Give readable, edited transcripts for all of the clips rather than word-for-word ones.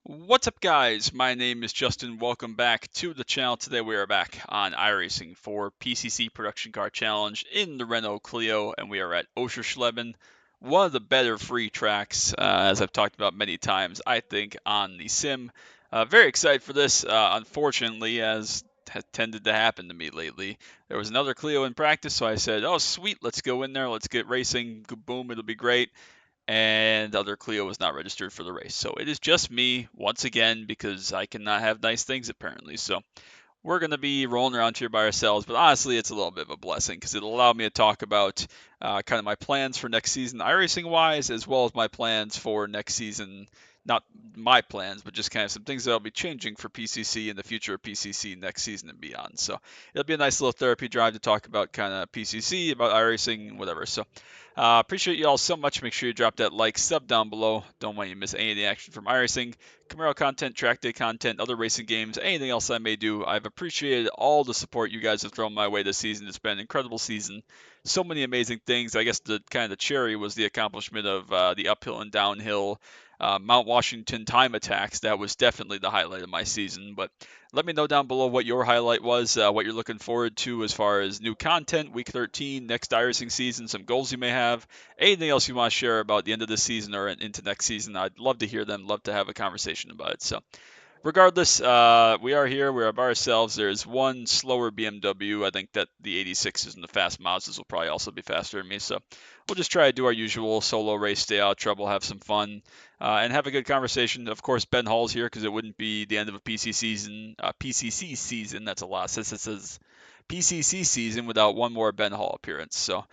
What's up, guys? My name is Justin. Welcome back to the channel. Today we are back on iRacing for PCC Production Car Challenge in the Renault Clio, and we are at Oschersleben, one of the better free tracks, as I've talked about many times, I think, on the sim. Very excited for this. Unfortunately, as has tended to happen to me lately, there was another Clio in practice, so I said, "Oh, sweet, let's go in there, let's get racing. Boom, it'll be great." And the other Clio was not registered for the race. So it is just me once again because I cannot have nice things apparently. So we're going to be rolling around here by ourselves, but honestly, it's a little bit of a blessing because it'll allow me to talk about kind of my plans for next season, iRacing wise, as well as my plans for next season. Not my plans, but just kind of some things that'll be changing for PCC in the future of PCC next season and beyond. So it'll be a nice little therapy drive to talk about kind of PCC, about iRacing, whatever. So appreciate you all so much. Make sure you drop that like, sub down below. Don't want you to miss any of the action from iRacing. Camaro content, track day content, other racing games, anything else I may do. I've appreciated all the support you guys have thrown my way this season. It's been an incredible season. So many amazing things. I guess the kind of the cherry was the accomplishment of the uphill and downhill Mount Washington time attacks. That was definitely the highlight of my season. But let me know down below what your highlight was, what you're looking forward to as far as new content, week 13, next iRacing season, some goals you may have, anything else you want to share about the end of this season or into next season. I'd love to hear them, love to have a conversation about it. So regardless, we are here. We are by ourselves. There's one slower BMW. I think that the 86s and the fast Mazdas will probably also be faster than me. So we'll just try to do our usual solo race, stay out of trouble, have some fun, and have a good conversation. Of course, Ben Hall's here because it wouldn't be the end of a PCC season. That's a lot. Since it says PCC season without one more Ben Hall appearance. So,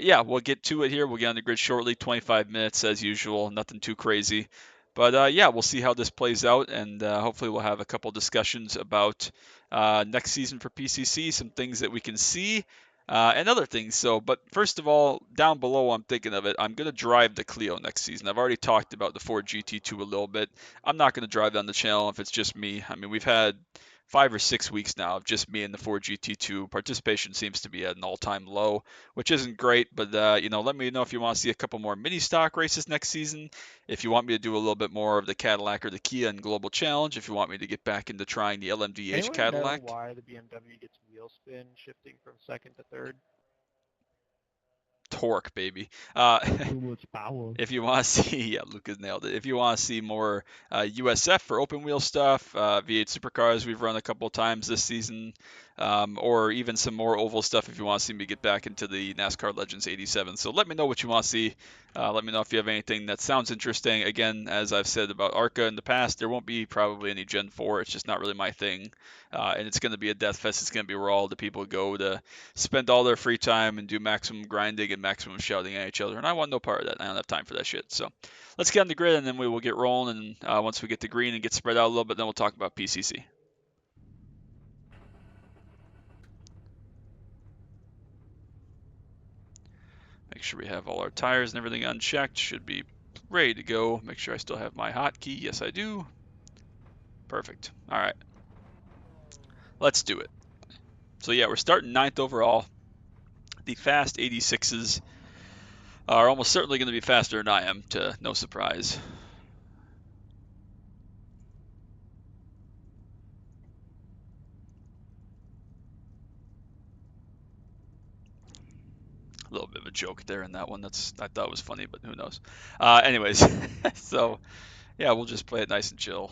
yeah, we'll get to it here. We'll get on the grid shortly. 25 minutes as usual. Nothing too crazy. But yeah, we'll see how this plays out, and hopefully we'll have a couple discussions about next season for PCC, some things that we can see, and other things. So, but first of all, down below, I'm thinking of it. I'm going to drive the Clio next season. I've already talked about the Ford GT2 a little bit. I'm not going to drive it on the channel if it's just me. I mean, we've had 5 or 6 weeks now of just me and the Ford GT2. Participation seems to be at an all-time low, which isn't great. But let me know if you want to see a couple more mini stock races next season. If you want me to do a little bit more of the Cadillac or the Kia and Global Challenge. If you want me to get back into trying the LMDH Anyone know Cadillac. why the BMW gets wheel spin shifting from second to third? Torque, baby. Too much power. If you want to see, yeah, Lucas nailed it. If you want to see more USF for open wheel stuff, V8 supercars we've run a couple of times this season, or even some more oval stuff if you want to see me get back into the NASCAR Legends 87. So let me know what you want to see. Let me know if you have anything that sounds interesting. Again, as I've said about ARCA in the past, there won't be probably any Gen 4. It's just not really my thing. And it's going to be a death fest. It's going to be where all the people go to spend all their free time and do maximum grinding and maximum shouting at each other. And I want no part of that. I don't have time for that shit. So let's get on the grid and then we will get rolling. And once we get to green and get spread out a little bit, then we'll talk about PCC. Make sure we have all our tires and everything unchecked. Should be ready to go. Make sure I still have my hotkey. Yes, I do. Perfect. All right. Let's do it. So yeah, we're starting 9th overall. The fast 86s are almost certainly going to be faster than I am, to no surprise. A little bit of a joke there in that one. I thought was funny, but who knows? Anyways, so yeah, we'll just play it nice and chill.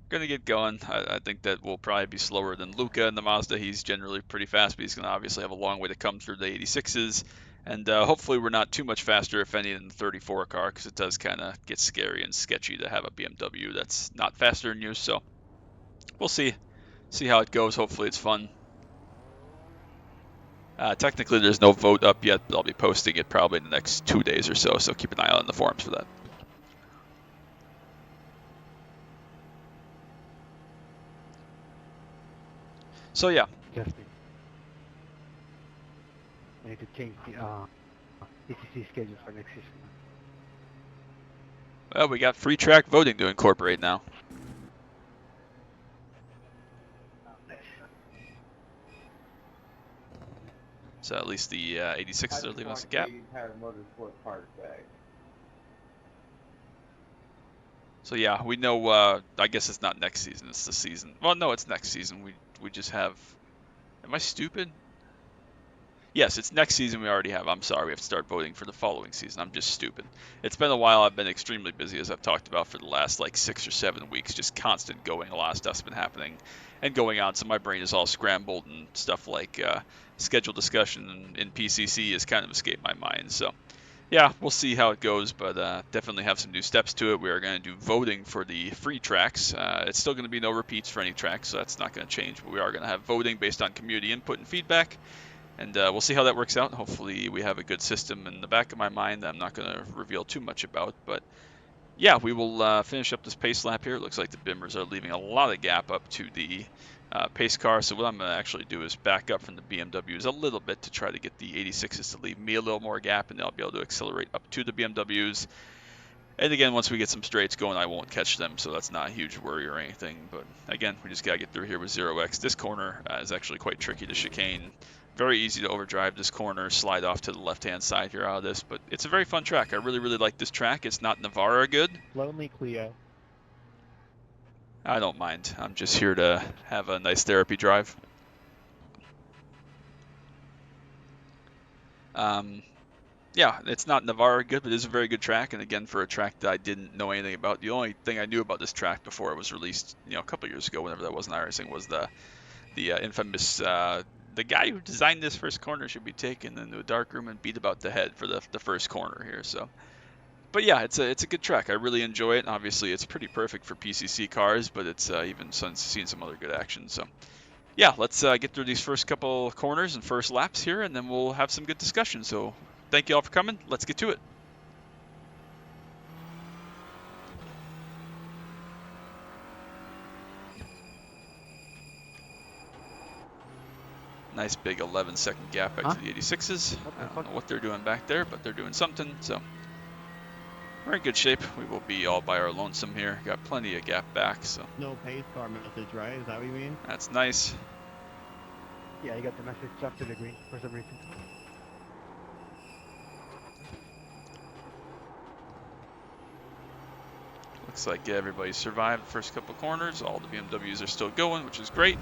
Gonna get going. I think that we'll probably be slower than Luca in the Mazda. He's generally pretty fast, but he's gonna obviously have a long way to come through the 86s. And hopefully we're not too much faster, if any, than the 34 car, because it does kind of get scary and sketchy to have a BMW that's not faster than you. So we'll see how it goes. Hopefully it's fun. Technically, there's no vote up yet, but I'll be posting it probably in the next 2 days or so, so keep an eye out on the forums for that. So yeah, Justin, I need to change the PCC schedule for next season. well, we got free track voting to incorporate now. So at least the 86s are leaving us a gap. So yeah, we know. I guess it's not next season; it's the season. Well, no, it's next season. We just have. Am I stupid? Yes, it's next season we already have. I'm sorry, we have to start voting for the following season. I'm just stupid. It's been a while. I've been extremely busy, as I've talked about for the last like 6 or 7 weeks. Just constant going. A lot of stuff's been happening and going on, so my brain is all scrambled and stuff like schedule discussion in PCC has kind of escaped my mind. So yeah, we'll see how it goes, but definitely have some new steps to it. We are going to do voting for the free tracks. It's still going to be no repeats for any tracks, so that's not going to change, but we are going to have voting based on community input and feedback. And we'll see how that works out. Hopefully we have a good system in the back of my mind that I'm not going to reveal too much about. But yeah, we will finish up this pace lap here. It looks like the Bimmers are leaving a lot of gap up to the pace car. So what I'm going to actually do is back up from the BMWs a little bit to try to get the 86s to leave me a little more gap, and then I'll be able to accelerate up to the BMWs. And again, once we get some straights going, I won't catch them, so that's not a huge worry or anything. But again, we just got to get through here with 0x. This corner is actually quite tricky to chicane. Very easy to overdrive this corner, slide off to the left-hand side here out of this. But it's a very fun track. I really, really like this track. It's not Navarra good. Lonely Clio. I don't mind. I'm just here to have a nice therapy drive. Yeah, it's not Navarra good, but it is a very good track. And again, for a track that I didn't know anything about, the only thing I knew about this track before it was released, a couple years ago, whenever that was in iRacing, was the infamous the guy who designed this first corner should be taken into a dark room and beat about the head for the first corner here. So, but yeah, it's a good track. I really enjoy it. Obviously, it's pretty perfect for PCC cars, but it's even seen some other good action. So. Yeah, let's get through these first couple corners and first laps here, and then we'll have some good discussion. So thank you all for coming. Let's get to it. Nice big 11-second gap back to the 86s. I don't know what they're doing back there, but they're doing something. So we're in good shape. We will be all by our lonesome here. Got plenty of gap back. So no pace car message, right? Is that what you mean? That's nice. Yeah, you got the message stuck to the green for some reason. Looks like everybody survived the first couple corners. All the BMWs are still going, which is great.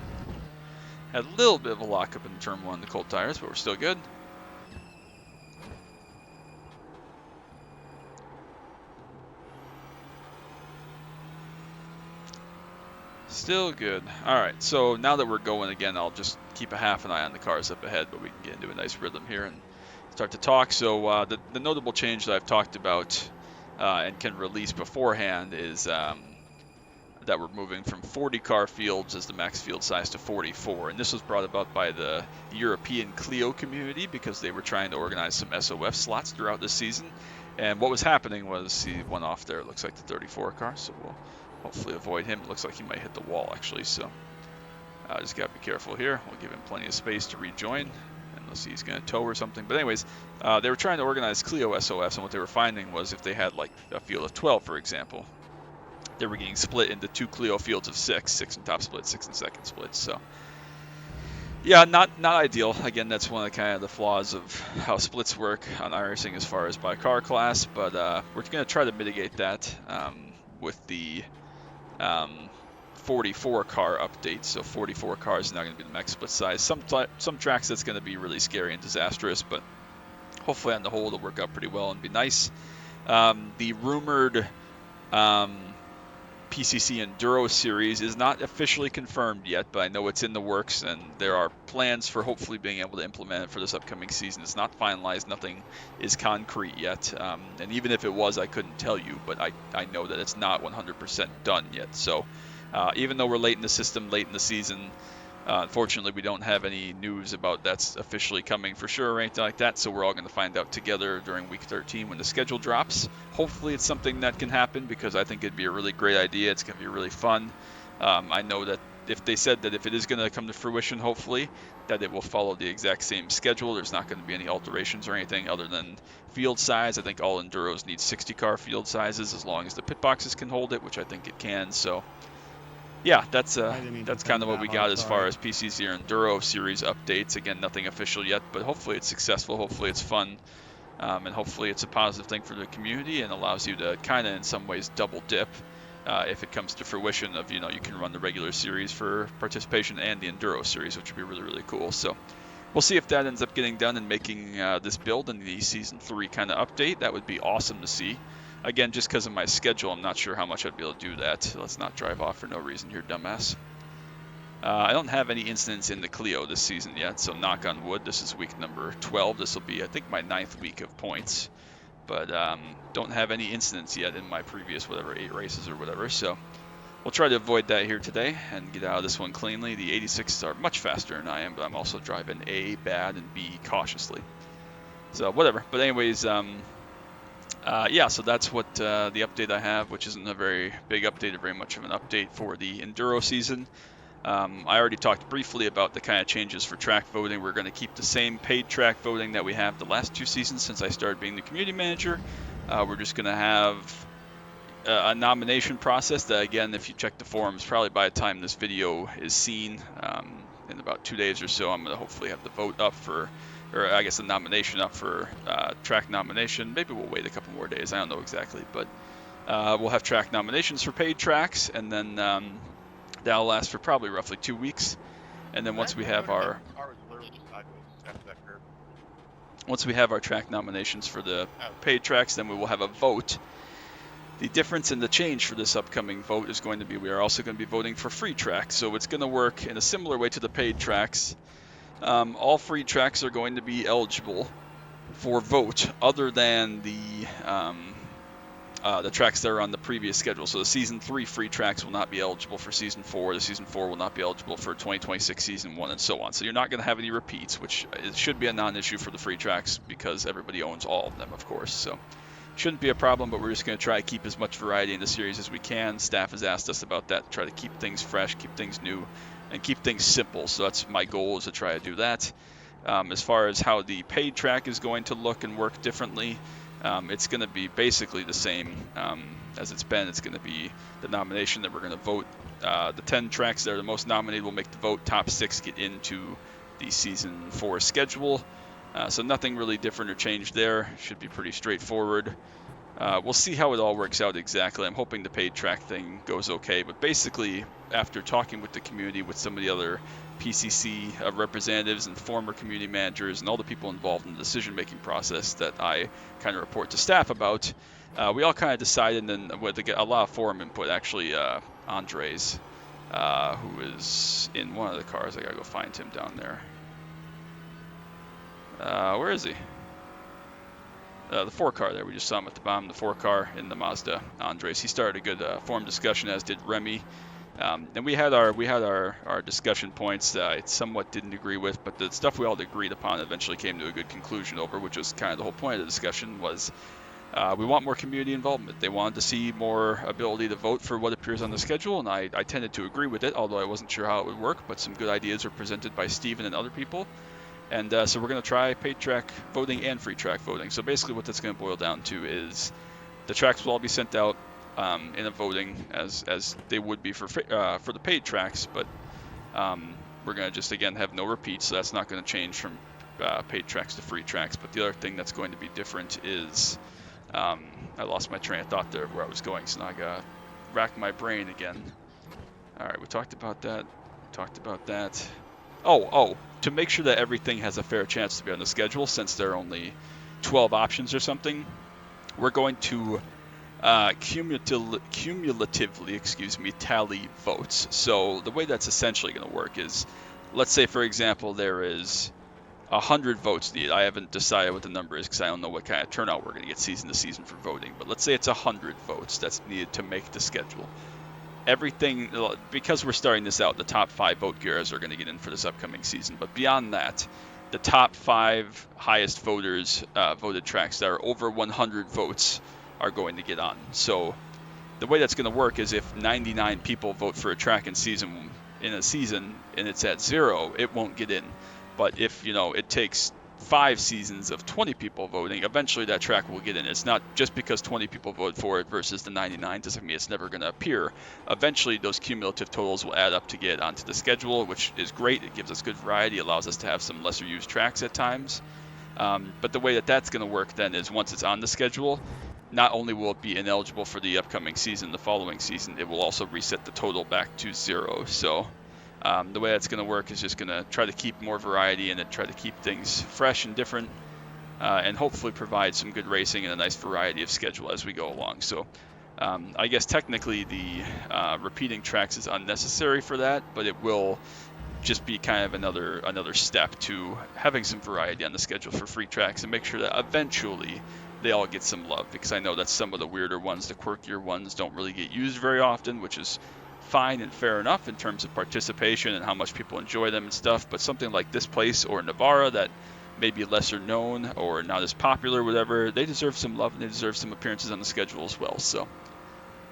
Had a little bit of a lockup in turn one, the cold tires, but we're still good. Still good. Alright, so now that we're going again, I'll just keep a half an eye on the cars up ahead, but we can get into a nice rhythm here and start to talk. So the notable change that I've talked about and can release beforehand is that we're moving from 40 car fields as the max field size to 44. And this was brought about by the European Clio community because they were trying to organize some SOF slots throughout this season. And what was happening was he went off there, it looks like the 34 car, so we'll hopefully avoid him. It looks like he might hit the wall actually, so just gotta be careful here. We'll give him plenty of space to rejoin unless he's gonna tow or something. But anyways, they were trying to organize Clio SOFs, and what they were finding was if they had like a field of 12, for example, they were getting split into 2 Clio fields of 6 in top splits, 6 in second splits. So yeah, not ideal. Again, that's one of kind of the flaws of how splits work on iRacing as far as by car class, but we're going to try to mitigate that with the 44 car update. So 44 cars is now going to be the max split size. Some tracks that's going to be really scary and disastrous, but hopefully on the whole it'll work out pretty well and be nice. The rumored PCC Enduro series is not officially confirmed yet, but I know it's in the works, and there are plans for hopefully being able to implement it for this upcoming season. It's not finalized, nothing is concrete yet, and even if it was, I couldn't tell you, but I know that it's not 100% done yet. So even though we're late in the system, late in the season, unfortunately, we don't have any news about that's officially coming for sure or anything like that, so we're all going to find out together during week 13 when the schedule drops. Hopefully it's something that can happen because I think it'd be a really great idea. It's going to be really fun. I know that if they said that if it is going to come to fruition, hopefully, that it will follow the exact same schedule. There's not going to be any alterations or anything other than field size. I think all Enduros need 60-car field sizes as long as the pit boxes can hold it, which I think it can, so... Yeah, that's kind of what we got as far as PCC Enduro series updates. Again, nothing official yet, but hopefully it's successful. Hopefully it's fun, and hopefully it's a positive thing for the community and allows you to kind of in some ways double dip if it comes to fruition of, you can run the regular series for participation and the Enduro series, which would be really, really cool. So we'll see if that ends up getting done and making this build in the Season 3 kind of update. That would be awesome to see. Again, just because of my schedule, I'm not sure how much I'd be able to do that. Let's not drive off for no reason here, dumbass. I don't have any incidents in the Clio this season yet, so knock on wood. This is week number 12. This will be, I think, my 9th week of points. But don't have any incidents yet in my previous, 8 races or whatever. So we'll try to avoid that here today and get out of this one cleanly. The 86s are much faster than I am, but I'm also driving A, bad, and B, cautiously. So whatever. But anyways, yeah, so that's what the update I have, which isn't a very big update or very much of an update for the Enduro season. I already talked briefly about the kind of changes for track voting. We're going to keep the same paid track voting that we have the last 2 seasons since I started being the community manager. We're just going to have a nomination process that, again, if you check the forums, probably by the time this video is seen in about 2 days or so, I'm going to hopefully have the vote up for, or I guess the nomination up for track nomination. Maybe we'll wait a couple more days. I don't know exactly, but we'll have track nominations for paid tracks, and then that'll last for probably roughly 2 weeks. And then once we have our track nominations for the paid tracks, then we will have a vote. The difference in the change for this upcoming vote is going to be we are also going to be voting for free tracks. So it's going to work in a similar way to the paid tracks. All free tracks are going to be eligible for vote other than the tracks that are on the previous schedule. So the Season 3 free tracks will not be eligible for Season 4. The Season 4 will not be eligible for 2026 Season 1, and so on. So you're not going to have any repeats, which it should be a non-issue for the free tracks because everybody owns all of them, of course. So shouldn't be a problem, but we're just going to try to keep as much variety in the series as we can. Staff has asked us about that, try to keep things fresh, keep things new, and keep things simple. So that's my goal, is to try to do that. As far as how the paid track is going to look and work differently, it's going to be basically the same as it's been. It's going to be the nomination that we're going to vote. The 10 tracks that are the most nominated will make the vote. Top 6 get into the Season 4 schedule. So nothing really different or changed there. Should be pretty straightforward. We'll see how it all works out exactly. I'm hoping the paid track thing goes okay. But basically, after talking with the community, with some of the other PCC representatives and former community managers and all the people involved in the decision-making process that I kind of report to staff about, we all kind of decided, and then with a lot of forum input, actually, Andres, who is in one of the cars. I gotta go find him down there. Where is he? The 4 car there. We just saw him at the bottom. The 4 car in the Mazda. Andres. He started a good forum discussion, as did Remy. And we had our discussion points that I somewhat didn't agree with, but the stuff we all agreed upon eventually came to a good conclusion over, which was kind of the whole point of the discussion. Was we want more community involvement. They wanted to see more ability to vote for what appears on the schedule, and I tended to agree with it, although I wasn't sure how it would work. But some good ideas were presented by Steven and other people. And so we're going to try paid track voting and free track voting. So basically what that's going to boil down to is the tracks will all be sent out in a voting as they would be for the paid tracks, but we're going to just, again, have no repeats, so that's not going to change from paid tracks to free tracks. But the other thing that's going to be different is I lost my train of thought there of where I was going, so now I got to rack my brain again. All right, we talked about that. Oh, to make sure that everything has a fair chance to be on the schedule, since there are only 12 options or something, we're going to cumulatively, tally votes. So the way that's essentially going to work is, let's say, for example, there is 100 votes needed. I haven't decided what the number is because I don't know what kind of turnout we're going to get season to season for voting, but let's say it's 100 votes that's needed to make the schedule. Everything, because we're starting this out, the top 5 vote getters are going to get in for this upcoming season. But beyond that, the top 5 highest voters voted tracks that are over 100 votes are going to get on. So the way that's going to work is if 99 people vote for a track in a season and it's at 0, it won't get in. But if it takes 5 seasons of 20 people voting, eventually that track will get in. It's not just because 20 people vote for it versus the 99 doesn't mean it's never going to appear. Eventually those cumulative totals will add up to get onto the schedule, which is great. It gives us good variety, allows us to have some lesser used tracks at times. But the way that that's going to work then is once it's on the schedule, not only will it be ineligible for the upcoming season, the following season, it will also reset the total back to 0. So the way that's going to work is just going to try to keep more variety in it, try to keep things fresh and different, and hopefully provide some good racing and a nice variety of schedule as we go along. So I guess technically the repeating tracks is unnecessary for that, but it will just be kind of another step to having some variety on the schedule for free tracks and make sure that eventually they all get some love, because I know that some of the weirder ones, the quirkier ones, don't really get used very often, which is fine and fair enough in terms of participation and how much people enjoy them and stuff. But something like this place or Navarra that may be lesser known or not as popular, whatever, they deserve some love and they deserve some appearances on the schedule as well. So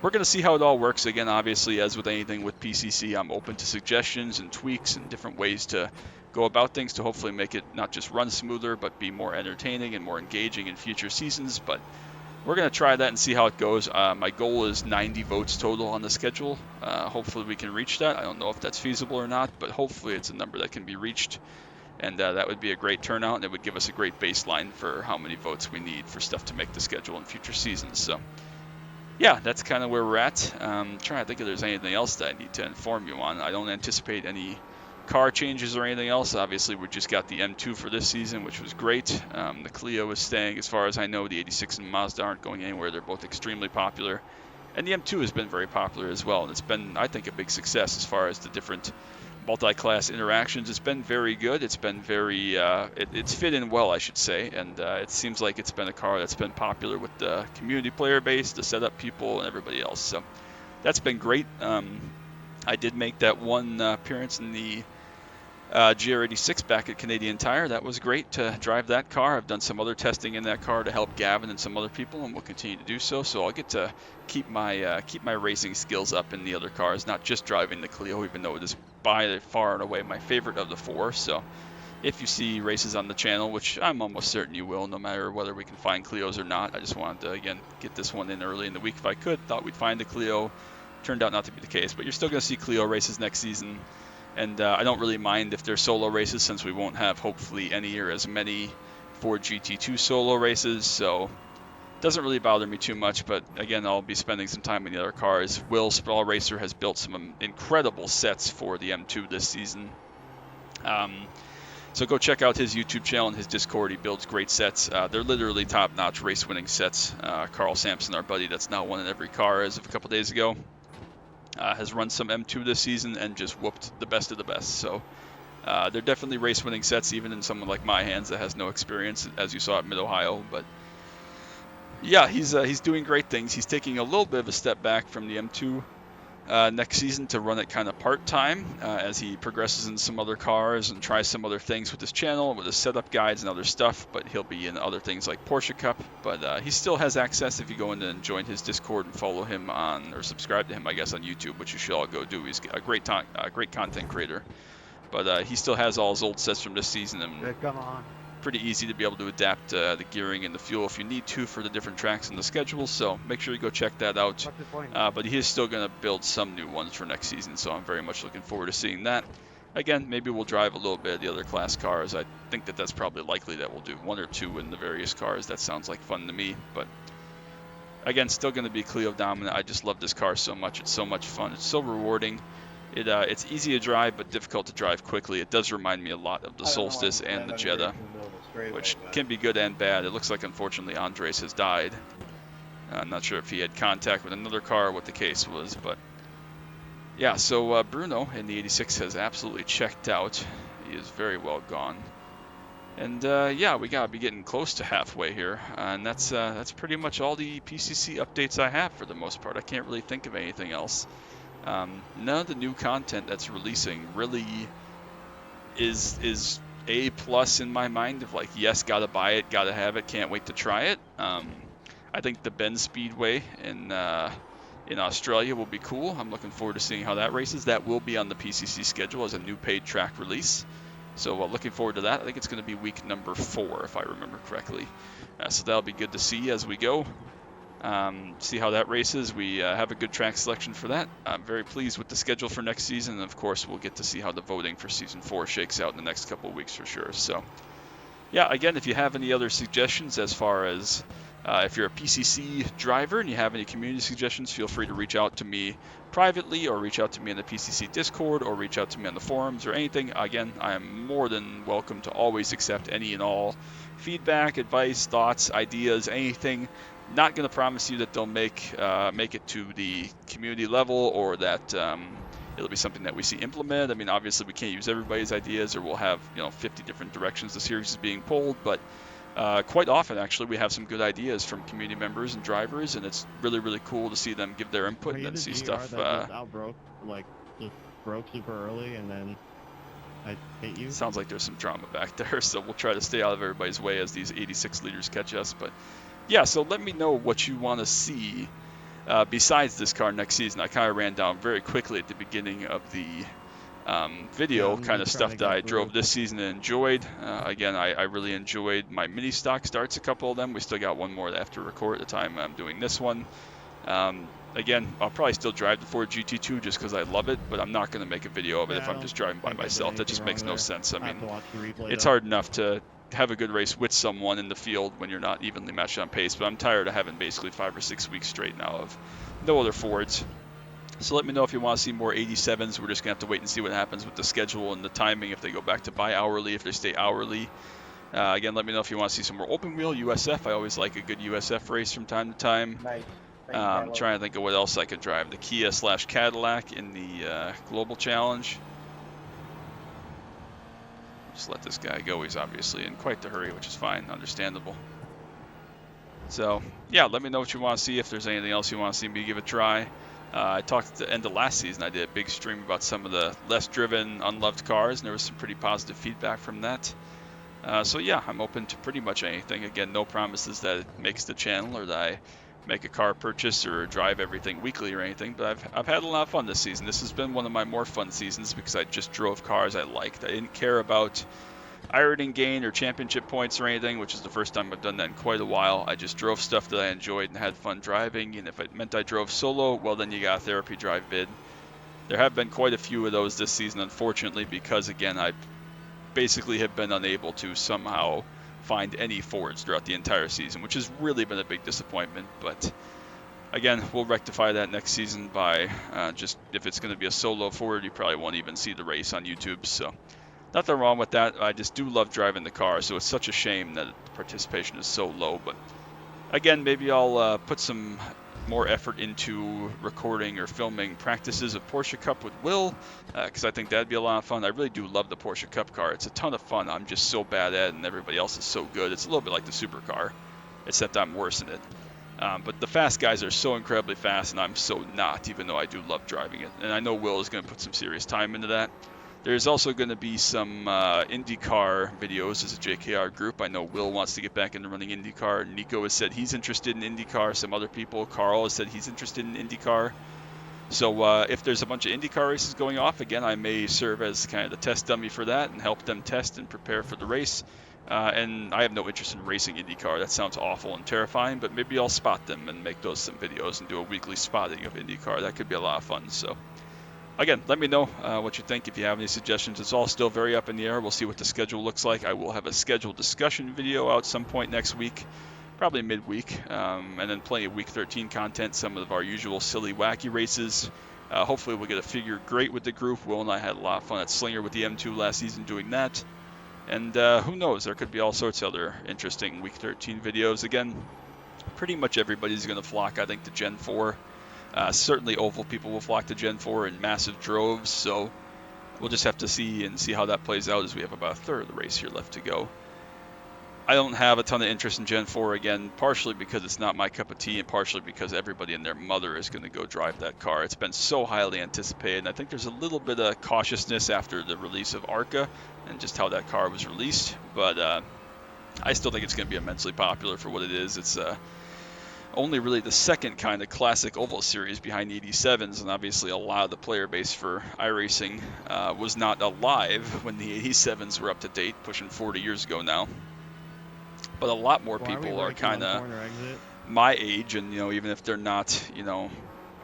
we're going to see how it all works. Again, obviously, as with anything with PCC, I'm open to suggestions and tweaks and different ways to go about things to hopefully make it not just run smoother, but be more entertaining and more engaging in future seasons. But we're going to try that and see how it goes. My goal is 90 votes total on the schedule. Hopefully we can reach that. I don't know if that's feasible or not, but hopefully it's a number that can be reached. And that would be a great turnout, and it would give us a great baseline for how many votes we need for stuff to make the schedule in future seasons. So yeah, that's kind of where we're at. Trying to think if there's anything else that I need to inform you on. I don't anticipate any car changes or anything else. Obviously, we just got the M2 for this season, which was great. The Clio is staying. As far as I know, the 86 and Mazda aren't going anywhere. They're both extremely popular. And the M2 has been very popular as well. And it's been, I think, a big success as far as the different multi-class interactions. It's been very good. It's been very, it's fit in well, I should say, and it seems like it's been a car that's been popular with the community player base, the setup people, and everybody else. So that's been great. I did make that one appearance in the GR86 back at Canadian Tire. That was great to drive that car. I've done some other testing in that car to help Gavin and some other people, and will continue to do so. So I'll get to keep my racing skills up in the other cars, not just driving the Clio, even though it is by far and away my favorite of the four. So if you see races on the channel, which I'm almost certain you will, no matter whether we can find Clios or not, I just wanted to, again, get this one in early in the week if I could. Thought we'd find a Clio. Turned out not to be the case, but you're still going to see Clio races next season. And I don't really mind if they're solo races, since we won't have, hopefully, any or as many Ford GT2 solo races. So it doesn't really bother me too much. But again, I'll be spending some time in the other cars. Will Sprawl Racer has built some incredible sets for the M2 this season. So go check out his YouTube channel and his Discord. He builds great sets. They're literally top-notch race-winning sets. Carl Sampson, our buddy that's now won in every car as of a couple days ago, has run some M2 this season and just whooped the best of the best. So they're definitely race-winning sets, even in someone like my hands that has no experience, as you saw at Mid-Ohio. But yeah, he's doing great things. He's taking a little bit of a step back from the M2 next season to run it kind of part-time as he progresses in some other cars and tries some other things with his channel, with his setup guides and other stuff. But he'll be in other things like Porsche Cup. But he still has access if you go in and join his Discord and follow him on, or subscribe to him, I guess, on YouTube, which you should all go do. He's a great content creator. But he still has all his old sets from this season, and Come on. pretty easy to be able to adapt the gearing and the fuel if you need to for the different tracks in the schedule. So make sure you go check that out. What's the point? But he is still going to build some new ones for next season, so I'm very much looking forward to seeing that. Again, maybe we'll drive a little bit of the other class cars. I think that that's probably likely that we'll do one or two in the various cars. That sounds like fun to me. But again, still going to be Clio dominant. I just love this car so much. It's so much fun. It's so rewarding. It's easy to drive, but difficult to drive quickly. It does remind me a lot of the Solstice and the Jetta, which can be good and bad. It looks like, unfortunately, Andres has died. I'm not sure if he had contact with another car or what the case was, but yeah, so Bruno in the 86 has absolutely checked out. He is very well gone. And yeah, we gotta be getting close to halfway here, and that's pretty much all the PCC updates I have for the most part. I can't really think of anything else. None of the new content that's releasing really is A plus in my mind of like, yes, gotta buy it, gotta have it, can't wait to try it. I think the Bend Speedway in Australia will be cool. I'm looking forward to seeing how that races. That will be on the PCC schedule as a new paid track release. So looking forward to that. I think it's going to be week number 4, if I remember correctly. So that'll be good to see as we go. See how that races. We have a good track selection for that. I'm very pleased with the schedule for next season, and of course we'll get to see how the voting for season 4 shakes out in the next couple of weeks for sure. So yeah, again, if you have any other suggestions as far as if you're a PCC driver and you have any community suggestions, feel free to reach out to me privately or reach out to me in the PCC Discord or reach out to me on the forums or anything. Again, I am more than welcome to always accept any and all feedback, advice, thoughts, ideas, anything. Not going to promise you that they'll make it to the community level or that it'll be something that we see implemented. I mean, obviously we can't use everybody's ideas, or we'll have 50 different directions the series is being pulled. But quite often, actually, we have some good ideas from community members and drivers, and it's really, really cool to see them give their input Are and you then the see GR stuff. that just outbroke, like, just broke super early and then I hit you? Sounds like there's some drama back there, so we'll try to stay out of everybody's way as these 86 liters catch us. But yeah, so let me know what you want to see besides this car next season. I kind of ran down very quickly at the beginning of the video, Yeah, kind of just trying stuff to that I get drove through. this season and enjoyed. Again, I really enjoyed my mini stock starts, a couple of them. We still got one more that I have to record at the time I'm doing this one. Again, I'll probably still drive the Ford GT2 just because I love it, but I'm not going to make a video of it Yeah, if I I'm don't just driving by think I did myself. That anything just wrong makes no there. sense. I I have mean, to watch the replay it's though. hard enough to have a good race with someone in the field when you're not evenly matched on pace, but I'm tired of having basically 5 or 6 weeks straight now of no other Fords. So let me know if you want to see more 87s. We're just going to have to wait and see what happens with the schedule and the timing, if they go back to bi-hourly, if they stay hourly. Again, let me know if you want to see some more open wheel USF. I always like a good USF race from time to time. Nice. Thank you, Carlos. Trying to think of what else I could drive. The Kia/Cadillac in the Global Challenge. Just let this guy go. He's obviously in quite the hurry, which is fine, understandable. So, yeah, let me know what you want to see. If there's anything else you want to see me give a try. I talked at the end of last season. I did a big stream about some of the less driven, unloved cars, and there was some pretty positive feedback from that. So yeah, I'm open to pretty much anything. Again, no promises that it makes the channel or that I make a car purchase or drive everything weekly or anything, but I've had a lot of fun this season. This has been one of my more fun seasons because I just drove cars I liked. I didn't care about iRacing gain or championship points or anything, which is the first time I've done that in quite a while. I just drove stuff that I enjoyed and had fun driving, and if it meant I drove solo, well then you got a therapy drive vid. There have been quite a few of those this season, unfortunately, because again, I basically have been unable to somehow find any Fords throughout the entire season, which has really been a big disappointment. But again, we'll rectify that next season by just, if it's going to be a solo Ford, you probably won't even see the race on YouTube. So nothing wrong with that. I just do love driving the car, so it's such a shame that the participation is so low. But again, maybe I'll put some more effort into recording or filming practices of Porsche Cup with Will, because I think that'd be a lot of fun. I really do love the Porsche Cup car. It's a ton of fun. I'm just so bad at it, and everybody else is so good. It's a little bit like the supercar, except I'm worse in it. But the fast guys are so incredibly fast, and I'm so not, even though I do love driving it. And I know Will is going to put some serious time into that. There's also going to be some IndyCar videos as a JKR group. I know Will wants to get back into running IndyCar. Nico has said he's interested in IndyCar. Some other people, Carl has said he's interested in IndyCar. So if there's a bunch of IndyCar races going off, again, I may serve as kind of the test dummy for that and help them test and prepare for the race. And I have no interest in racing IndyCar. That sounds awful and terrifying, but maybe I'll spot them and make those some videos and do a weekly spotting of IndyCar. That could be a lot of fun. So again, let me know what you think. If you have any suggestions, it's all still very up in the air. We'll see what the schedule looks like. I will have a scheduled discussion video out some point next week, probably midweek, and then plenty of week 13 content, some of our usual silly, wacky races. Hopefully we'll get a figure great with the group. Will and I had a lot of fun at Slinger with the M2 last season doing that. And who knows, there could be all sorts of other interesting week 13 videos. Again, pretty much everybody's going to flock, I think, to Gen 4. Certainly oval people will flock to Gen 4 in massive droves, so we'll just have to see how that plays out, as we have about a third of the race here left to go. I don't have a ton of interest in Gen 4, again, partially because it's not my cup of tea, and partially because everybody and their mother is going to go drive that car. It's been so highly anticipated, and I think there's a little bit of cautiousness after the release of ARCA and just how that car was released, but I still think it's going to be immensely popular for what it is. It's only really the second kind of classic oval series behind the 87s, and obviously a lot of the player base for iRacing was not alive when the 87s were up to date, pushing 40 years ago now. But a lot more people are kind of my age, and even if they're not,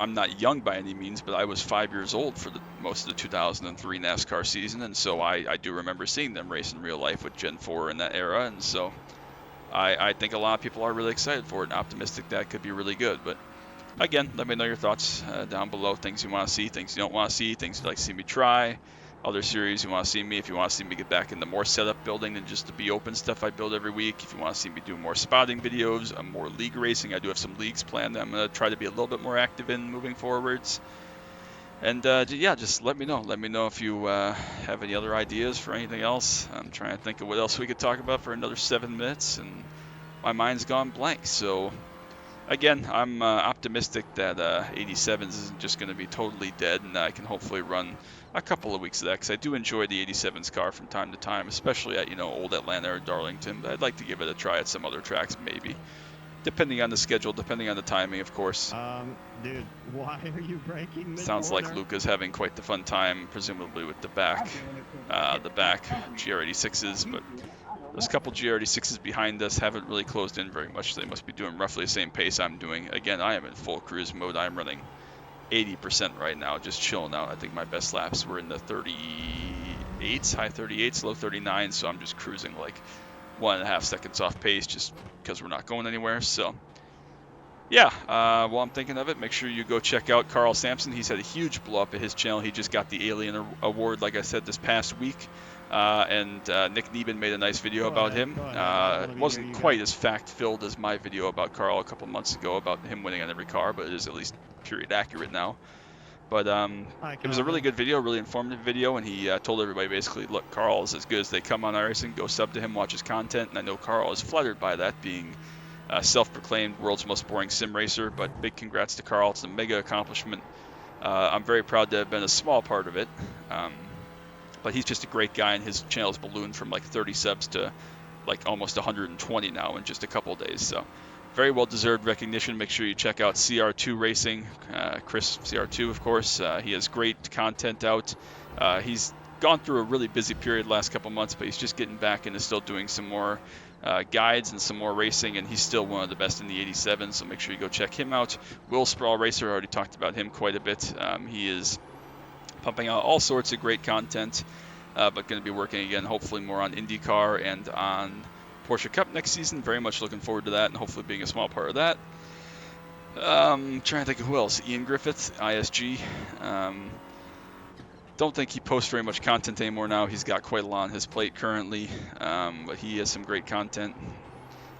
I'm not young by any means, but I was 5 years old for most of the 2003 NASCAR season, and so I do remember seeing them race in real life with Gen 4 in that era, and so I think a lot of people are really excited for it and optimistic that it could be really good. But again, let me know your thoughts down below. Things you want to see, things you don't want to see, things you'd like to see me try, other series you want to see me. If you want to see me get back into more setup building than just the Be Open stuff I build every week. If you want to see me do more spotting videos, more league racing. I do have some leagues planned that I'm going to try to be a little bit more active in moving forwards. And yeah, just let me know. Let me know if you have any other ideas for anything else. I'm trying to think of what else we could talk about for another 7 minutes, and my mind's gone blank. So again, I'm optimistic that 87s isn't just going to be totally dead, and I can hopefully run a couple of weeks of that, because I do enjoy the 87s car from time to time, especially at, old Atlanta or Darlington. But I'd like to give it a try at some other tracks, maybe, depending on the schedule, depending on the timing, of course. Dude, why are you braking mid-corner? Sounds like Luca's having quite the fun time, presumably with the back GR86s, but those couple GR86s behind us haven't really closed in very much. They must be doing roughly the same pace I'm doing. Again, I am in full cruise mode. I'm running 80% right now, just chilling out. I think my best laps were in the 38s, high 38s, low 39s, so I'm just cruising like 1.5 seconds off pace just because we're not going anywhere. So yeah, while I'm thinking of it, make sure you go check out Carl Sampson. He's had a huge blow up at his channel. He just got the Alien Award, like I said, this past week. And Nick Neben made a nice video about him. It wasn't quite as fact-filled as my video about Carl a couple months ago about him winning on every car, but it is at least period accurate now. But it was a really good video, really informative video, and he told everybody basically, look, Carl is as good as they come on iRacing. Go sub to him, watch his content, and I know Carl is flattered by that, being self-proclaimed world's most boring sim racer, but big congrats to Carl. It's a mega accomplishment. I'm very proud to have been a small part of it, but he's just a great guy, and his channel's ballooned from like 30 subs to like almost 120 now in just a couple days. So very well-deserved recognition. Make sure you check out CR2 Racing, Chris CR2, of course. He has great content out. He's gone through a really busy period last couple months, but he's just getting back into still doing some more guides and some more racing, and he's still one of the best in the 87, so make sure you go check him out. Will Sprawl Racer, I already talked about him quite a bit. He is pumping out all sorts of great content, but going to be working again hopefully more on IndyCar and on Porsche Cup next season. Very much looking forward to that, and hopefully being a small part of that. Trying to think of who else. Ian Griffith, ISG. Don't think he posts very much content anymore now. He's got quite a lot on his plate currently, but he has some great content.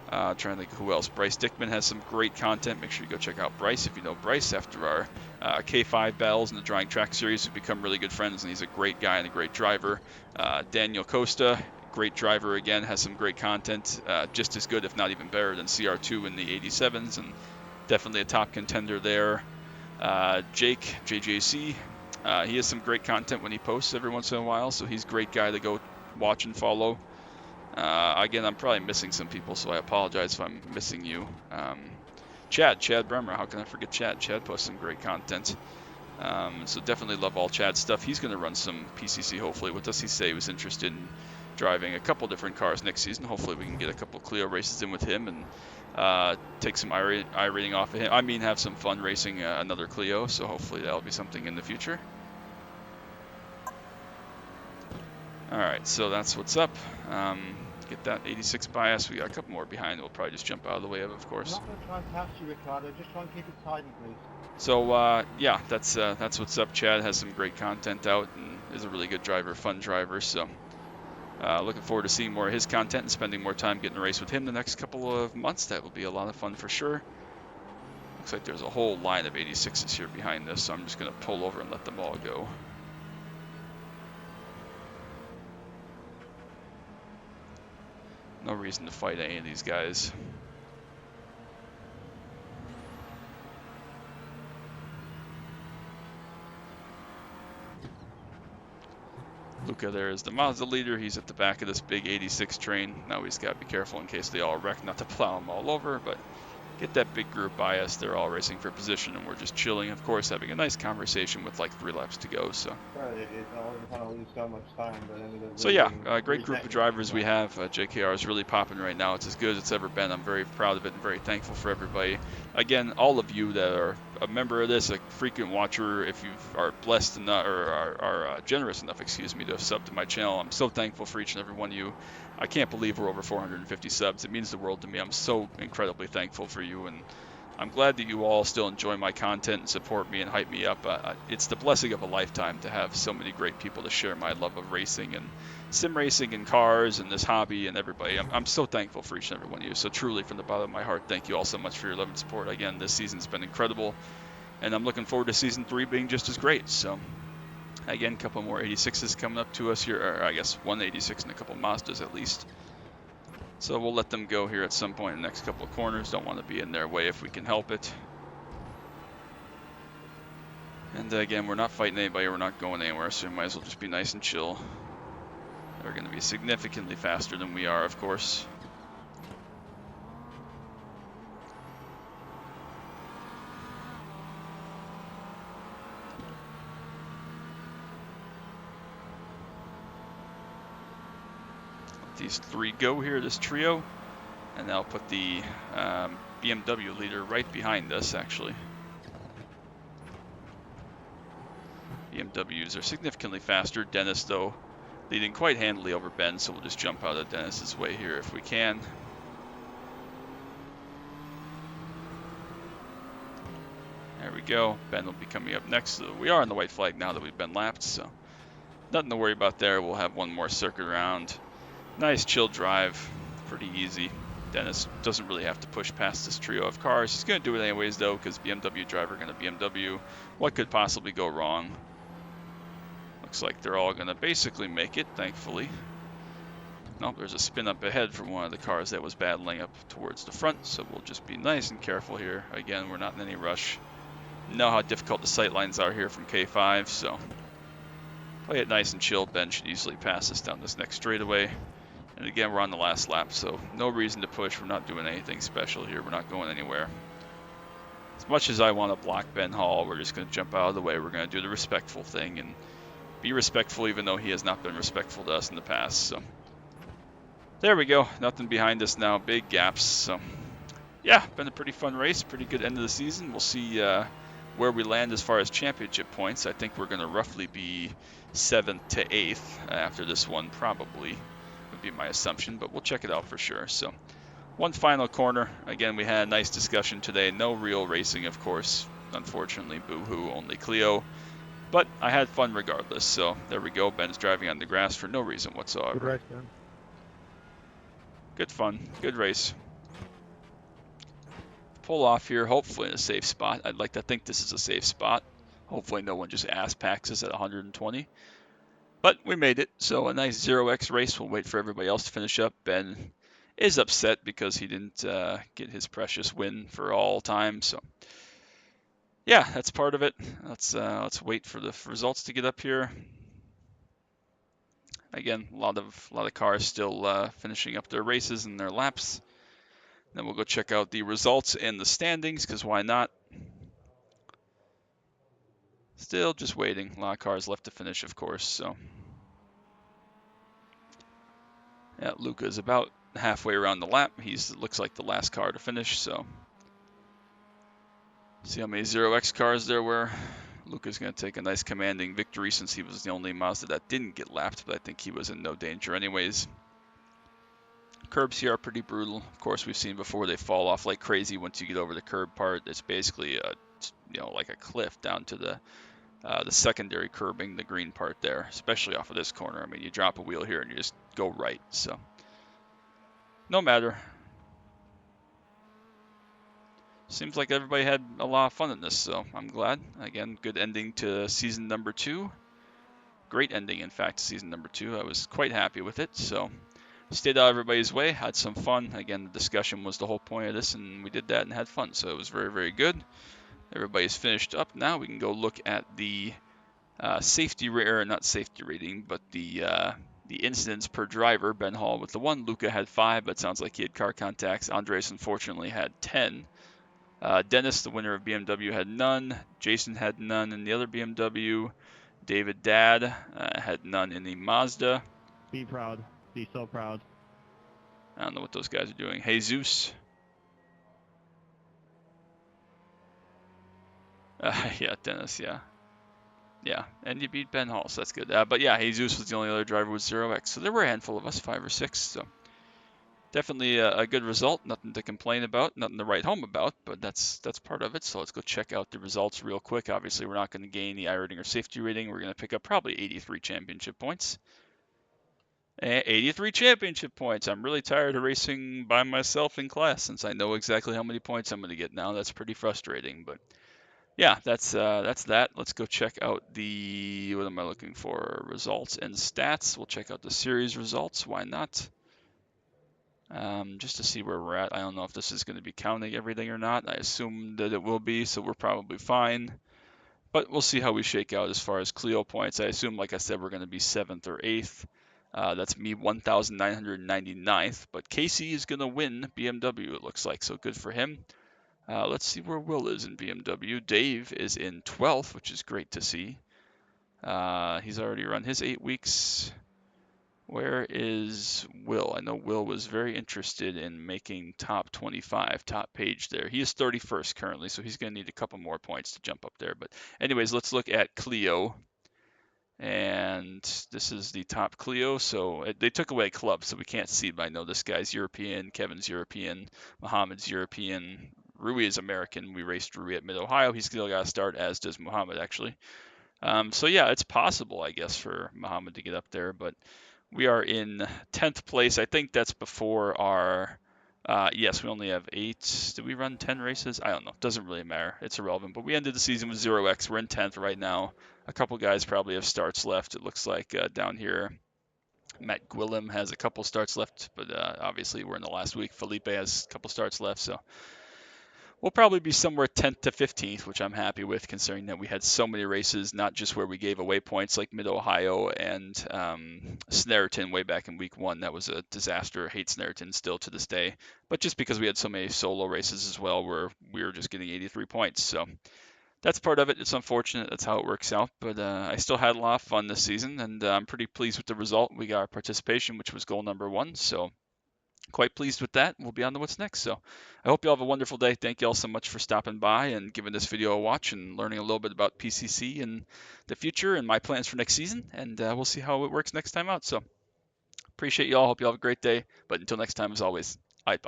Trying to think of who else. Bryce Dickman has some great content. Make sure you go check out Bryce if you know Bryce. After our K5 battles in the Drawing Track series, we've become really good friends, and he's a great guy and a great driver. Daniel Costa, great driver again, has some great content, just as good if not even better than CR2 in the 87s, and definitely a top contender there. Jake, JJC, he has some great content when he posts every once in a while, so he's a great guy to go watch and follow. Again, I'm probably missing some people, so I apologize if I'm missing you. Chad Bremer, how can I forget Chad? Chad posts some great content. So definitely love all Chad's stuff. He's going to run some PCC hopefully with us. He said he was interested in driving a couple different cars next season. Hopefully we can get a couple Clio races in with him and take some iRating off of him. I mean, have some fun racing another Clio, so hopefully that'll be something in the future. Alright, so that's what's up. Get that 86 bias. We got a couple more behind. We'll probably just jump out of the way of course. I'm not going to try and pass you, Ricardo. Just try and keep it tidy, please. So, yeah, that's what's up. Chad has some great content out and is a really good driver, fun driver. So, looking forward to seeing more of his content and spending more time getting a race with him the next couple of months. That will be a lot of fun for sure. Looks like there's a whole line of 86s here behind this, so I'm just going to pull over and let them all go. No reason to fight any of these guys. Luca there is the Mazda leader. He's at the back of this big 86 train. Now he's got to be careful in case they all wreck, not to plow them all over, but get that big group by us. They're all racing for position, and we're just chilling, of course, having a nice conversation with like 3 laps to go. So, so yeah, great group of drivers we have. JKR is really popping right now. It's as good as it's ever been. I'm very proud of it and very thankful for everybody. Again, all of you that are a member of this, a frequent watcher, if you are blessed enough or are generous enough, excuse me, to sub to my channel, I'm so thankful for each and every one of you. I can't believe we're over 450 subs. It means the world to me. I'm so incredibly thankful for you, and I'm glad that you all still enjoy my content and support me and hype me up. It's the blessing of a lifetime to have so many great people to share my love of racing and sim racing and cars and this hobby and everybody. I'm so thankful for each and every one of you. So truly, from the bottom of my heart, thank you all so much for your love and support. Again, this season's been incredible, and I'm looking forward to season 3 being just as great. So again, a couple more 86s coming up to us here, or I guess one 86 and a couple Mazdas at least. So we'll let them go here at some point in the next couple of corners. Don't want to be in their way if we can help it. And again, we're not fighting anybody, we're not going anywhere, so we might as well just be nice and chill. They're going to be significantly faster than we are, of course. Let these 3 go here, this trio. And I'll put the BMW leader right behind us, actually. BMWs are significantly faster. Dennis, though, leading quite handily over Ben, so we'll just jump out of Dennis's way here if we can. There we go. Ben will be coming up next. So we are on the white flag now that we've been lapped, so nothing to worry about there. We'll have one more circuit round. Nice chill drive. Pretty easy. Dennis doesn't really have to push past this trio of cars. He's going to do it anyways, though, because BMW driver going to BMW. What could possibly go wrong? Looks like they're all going to basically make it, thankfully. Nope, there's a spin up ahead from one of the cars that was battling up towards the front, so we'll just be nice and careful here. Again, we're not in any rush. Know how difficult the sight lines are here from K5, so play it nice and chill. Ben should easily pass us down this next straightaway. And again, we're on the last lap, so no reason to push. We're not doing anything special here. We're not going anywhere. As much as I want to block Ben Hall, we're just going to jump out of the way. We're going to do the respectful thing and be respectful, even though he has not been respectful to us in the past. So there we go. Nothing behind us now. Big gaps. So yeah, been a pretty fun race. Pretty good end of the season. We'll see where we land as far as championship points. I think we're going to roughly be 7th to 8th after this one, probably. Would be my assumption, but we'll check it out for sure. So one final corner. Again, we had a nice discussion today. No real racing, of course. Unfortunately, boo-hoo, only Clio. But I had fun regardless. So there we go. Ben's driving on the grass for no reason whatsoever. Good race, man. Good fun. Good race. Pull off here, hopefully in a safe spot. I'd like to think this is a safe spot. Hopefully no one just ass packs us at 120. But we made it, so a nice 0x race. We'll wait for everybody else to finish up. Ben is upset because he didn't get his precious win for all time. So yeah, that's part of it. Let's wait for the results to get up here. Again, a lot of cars still finishing up their races and their laps. Then we'll go check out the results and the standings, because why not? Still just waiting. A lot of cars left to finish, of course. So yeah, Luca is about halfway around the lap. Looks like the last car to finish. So see how many 0x cars there were. Luca's going to take a nice commanding victory since he was the only Mazda that didn't get lapped, but I think he was in no danger anyways. Curbs here are pretty brutal. Of course, we've seen before they fall off like crazy once you get over the curb part. It's basically like a cliff down to the secondary curbing, the green part there, especially off of this corner. I mean, you drop a wheel here and you just go right. So no matter. Seems like everybody had a lot of fun in this, so I'm glad. Again, good ending to season number 2. Great ending, in fact, to season number 2. I was quite happy with it, so stayed out of everybody's way, had some fun. Again, the discussion was the whole point of this, and we did that and had fun, so it was very, very good. Everybody's finished up now. We can go look at the not safety rating, but the incidents per driver. Ben Hall with the 1, Luca had 5, but it sounds like he had car contacts. Andres, unfortunately, had 10. Dennis, the winner of BMW, had none. Jason had none in the other BMW. David Dad had none in the Mazda. Be proud. Be so proud. I don't know what those guys are doing. Jesus. Yeah, Dennis, yeah. Yeah, and you beat Ben Hall, so that's good. But yeah, Jesus was the only other driver with 0x, so there were a handful of us, 5 or 6, so definitely a good result. Nothing to complain about, nothing to write home about, but that's part of it. So let's go check out the results real quick. Obviously, we're not going to gain the iRating or safety rating. We're going to pick up probably 83 championship points. 83 championship points. I'm really tired of racing by myself in class since I know exactly how many points I'm going to get now. That's pretty frustrating, but yeah, that's that. Let's go check out the, what am I looking for? Results and stats. We'll check out the series results. Why not? Just to see where we're at. I don't know if this is going to be counting everything or not. I assume that it will be, so we're probably fine. But we'll see how we shake out as far as Clio points. I assume, like I said, we're going to be 7th or 8th. That's me 1,999th. But Casey is going to win BMW, it looks like, so good for him. Let's see where Will is in BMW. Dave is in 12th, which is great to see. He's already run his 8 weeks. Where is Will? I know Will was very interested in making top 25, top page there. He is 31st currently, so he's going to need a couple more points to jump up there. But anyways, let's look at Clio. And this is the top Clio. So they took away club, so we can't see, but I know this guy's European, Kevin's European, Muhammad's European, Rui is American. We raced Rui at Mid-Ohio. He's still got to start, as does Muhammad, actually. So yeah, it's possible, I guess, for Muhammad to get up there, but we are in 10th place. I think that's before our, yes, we only have 8. Did we run 10 races? I don't know. Doesn't really matter. It's irrelevant. But we ended the season with 0x. We're in 10th right now. A couple guys probably have starts left. It looks like down here, Matt Gwillem has a couple starts left, but obviously we're in the last week. Felipe has a couple starts left, so we'll probably be somewhere 10th to 15th, which I'm happy with, considering that we had so many races, not just where we gave away points like Mid-Ohio and Snarerton way back in week 1. That was a disaster. I hate Snarerton still to this day, but just because we had so many solo races as well where we were just getting 83 points. So that's part of it. It's unfortunate. That's how it works out. But I still had a lot of fun this season, and I'm pretty pleased with the result. We got our participation, which was goal number 1. So quite pleased with that. We'll be on to what's next. So I hope you all have a wonderful day. Thank you all so much for stopping by and giving this video a watch and learning a little bit about PCC and the future and my plans for next season. And we'll see how it works next time out. So appreciate you all. Hope you all have a great day. But until next time, as always, bye.